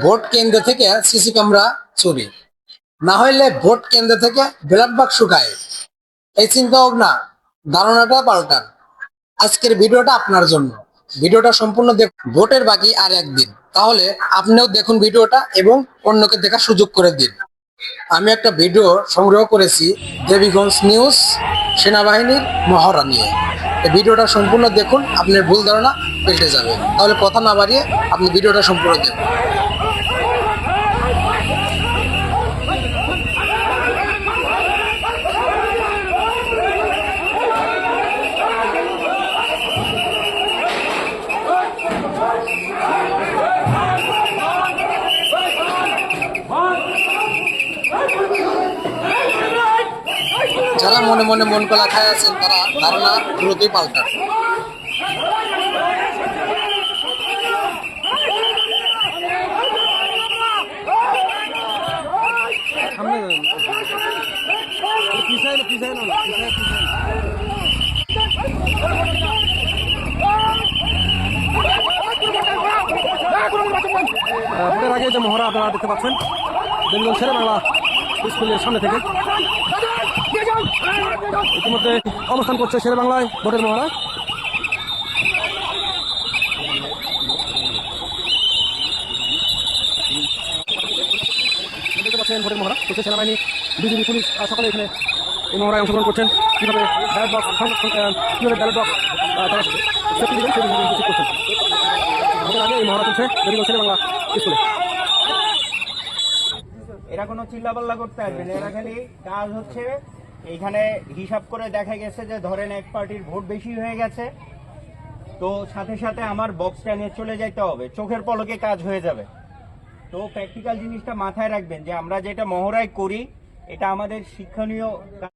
Vote কেন্দ্র থেকে CC camera চুরি, না হইলে ভোট কেন্দ্র থেকে ব্যালট বাক্স গায়ে। এই চিন্তা ভাবনা, ধারণাটা পাল্টান। আজকের ভিডিওটা আপনার জন্য। ভিডিওটা সম্পূর্ণ দেখুন। ভোটের বাকি আর একদিন, তাহলে আপনিও দেখুন ভিডিওটা এবং অন্যকে দেখার সুযোগ করে দিন। আমি একটা ভিডিও সংগ্রহ করেছি দেবীগঞ্জ নিউজ সেনাবাহিনীর মহড়া নিয়ে। এই ভিডিওটা সম্পূর্ণ দেখুন, আপনার ভুল ধারণা পেল্টে যাবে। তাহলে কথা না বাড়িয়ে আপনি ভিডিওটা সম্পূর্ণ দেখুন। যারা মনে মনে মন কলা খায় আছেন, তারা ধারণা দ্রুতই পাল্টান। ভোটের আগে যে মহড়া আপনারা দেখতে পাচ্ছেন দেবীগঞ্জ শেরে বাংলা স্কুলের সামনে থেকে ইতিমধ্যে অবস্থান করছে শেরে বাংলায় ভোটের মহড়া। দেখতে পাচ্ছেন ভোটের মহড়া করছে সেনাবাহিনী, বিজিবি, পুলিশ সকালে এখানে এই মহড়ায় অংশগ্রহণ করছেন। কীভাবে ব্যালট বক্স, কীভাবে ব্যালট বক্স তারা সেফটি দিবেন সেই বিষয়ে নিশ্চিত করছেন। ভোটের আগে এই মহড়া চলছে দেবীগঞ্জ শেরে বাংলা স্কুলে। এরা কোনো চিল্লাপাল্লা করতে আসবে না, এরা খালি কাজ হচ্ছে এইখানে হিসাব করে দেখা গেছে যে ধরেন এক পার্টির ভোট বেশি হয়ে গেছে, তো সাথে সাথে আমার বক্সটা নিয়ে চলে যাইতে হবে, চোখের পলকে কাজ হয়ে যাবে। তো প্র্যাকটিক্যাল জিনিসটা মাথায় রাখবেন যে আমরা যেটা মহড়ায় করি এটা আমাদের শিক্ষণীয়